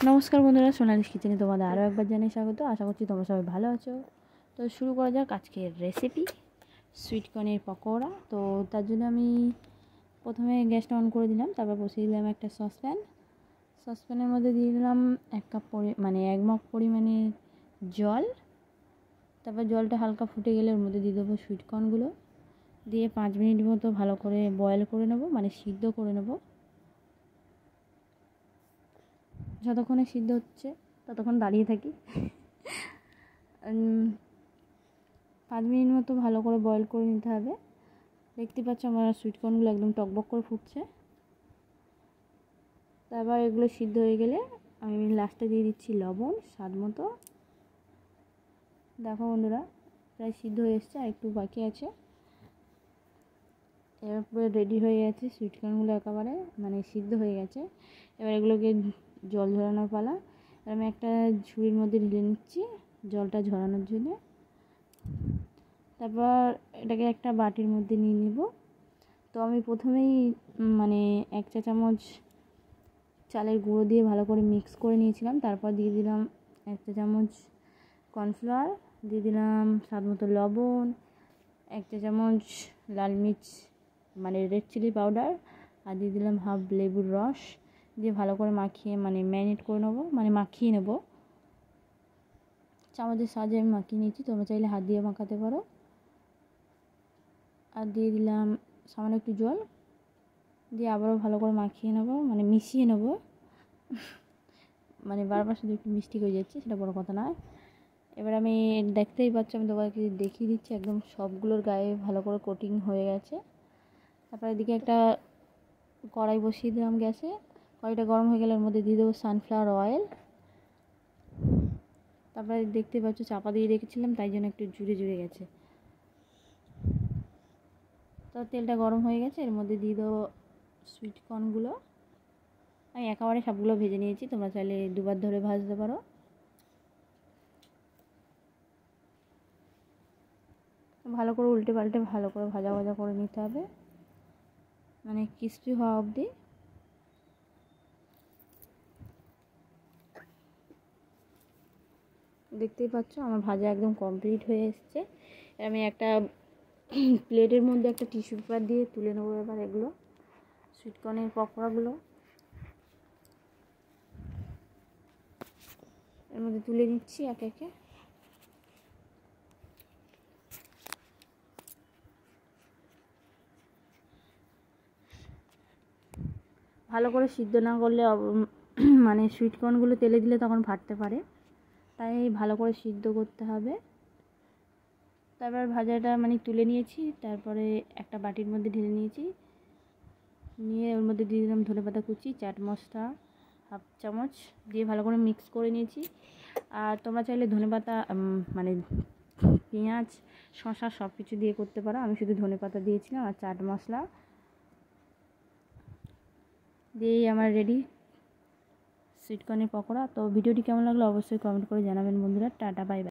নমস্কার বন্ধুরা, সোনালিস কিচেনে তোমাদের আরও একবার জানিয়ে স্বাগত। আশা করছি তোমরা সবাই ভালো আছো। তো শুরু করা যাক আজকের রেসিপি, সুইটকর্নের পকোড়া। তো তার জন্য আমি প্রথমে গ্যাসটা অন করে দিলাম, তারপর বসিয়ে দিলাম একটা সসপ্যানের মধ্যে দিয়ে দিলাম 1 মগ পরিমাণে জল। তারপর জলটা হালকা ফুটে গেলে ওর মধ্যে দিয়ে দেবো সুইটকর্নগুলো, দিয়ে 5 মিনিট মতো ভালো করে বয়েল করে নেবো, মানে সিদ্ধ করে নেবো। যতক্ষণে সিদ্ধ হচ্ছে ততক্ষণ দাঁড়িয়ে থাকি। 5 মিনিট মতো ভালো করে বয়েল করে নিতে হবে। দেখতে পাচ্ছ আমার সুইটকর্নগুলো একদম টকবক করে ফুটছে। তারপর এগুলো সিদ্ধ হয়ে গেলে আমি লাস্টে দিয়ে দিচ্ছি লবণ স্বাদ মতো। দেখো বন্ধুরা, প্রায় সিদ্ধ হয়ে এসছে, আর একটু বাকি আছে। এবার পুরো রেডি হয়ে গেছে সুইটকর্নগুলো, একেবারে মানে সিদ্ধ হয়ে গেছে। এবার এগুলোকে জল ঝরানোর পালা। আর আমি একটা ঝুড়ির মধ্যে ঢেলে নিচ্ছি জলটা ঝরানোর জন্য। তারপর এটাকে একটা বাটির মধ্যে নিয়ে নেব। তো আমি প্রথমেই 1 চা চামচ চালের গুঁড়ো দিয়ে ভালো করে মিক্স করে নিয়েছিলাম। তারপর দিয়ে দিলাম 1 চা চামচ কর্নফ্লাওয়ার, দিয়ে দিলাম স্বাদ মতো লবণ, 1 চা চামচ লাল মির্চ রেড চিলি পাউডার, আর দিয়ে দিলাম হাফ লেবুর রস। দিয়ে ভালো করে মাখিয়ে ম্যারিনেট করে নেবো, মাখিয়ে নেব। চামচের সাহায্যে আমি মাখিয়ে নিয়েছি, তোমরা চাইলে হাত দিয়ে মাখাতে পারো। আর দিয়ে দিলাম সামান্য একটু জল, দিয়ে আবারও ভালো করে মাখিয়ে নেবো, মিশিয়ে নেবো। বারবার শুধু একটু মিষ্টি হয়ে যাচ্ছে, সেটা বড় কথা নয়। এবার আমি দেখতেই পাচ্ছি, আমি তোমাকে দেখিয়ে দিচ্ছি, একদম সবগুলোর গায়ে ভালো করে কোটিং হয়ে গেছে। তারপর এদিকে একটা কড়াই বসিয়ে দিলাম গ্যাসে। কড়াইটা গরম হয়ে গেলে এর মধ্যে দিয়ে দেবো সানফ্লাওয়ার অয়েল। তারপরে দেখতে পাচ্ছ চাপা দিয়ে রেখেছিলাম, তাই জন্য একটু জুড়ে জুড়ে গেছে। তো তেলটা গরম হয়ে গেছে, এর মধ্যে দিয়ে দেবো সুইটকর্নগুলো। আমি একেবারে সবগুলো ভেজে নিয়েছি, তোমরা চাইলে দুবার ধরে ভাজতে পারো। ভালো করে উল্টে পাল্টে ভালো করে ভাজা ভাজা করে নিতে হবে, ক্রিস্পি হওয়া অবধি। দেখতেই পাচ্ছ আমার ভাজা একদম কমপ্লিট হয়ে এসছে। আমি একটা প্লেটের মধ্যে একটা টিস্যু পেপার দিয়ে তুলে নেবো এবার এগুলো সুইটকর্নের পকোড়াগুলো। এর মধ্যে তুলে নিচ্ছি একে একে। ভালো করে সিদ্ধ না করলে সুইটকর্নগুলো তেলে দিলে তখন ফাটতে পারে, তাই ভালো করে সিদ্ধ করতে হবে। তারপর ভাজাটা তুলে নিয়েছি, তারপরে একটা বাটির মধ্যে ঢেলে নিয়েছি, নিয়ে ওর মধ্যে দিয়ে দিলাম ধনেপাতা কুচি, চাট মশলা হাফ চামচ দিয়ে ভালো করে মিক্স করে নিয়েছি। আর তোমরা চাইলে ধনেপাতা পেঁয়াজ শসা সব কিছু দিয়ে করতে পারো, আমি শুধু ধনেপাতা দিয়েছিলাম আর চাট মশলা দিয়েই আমার রেডি সুইটকর্নের পকোড়া। তো ভিডিওটি কেমন লাগলো অবশ্যই কমেন্ট করে জানাবেন বন্ধুরা। Tata, bye bye.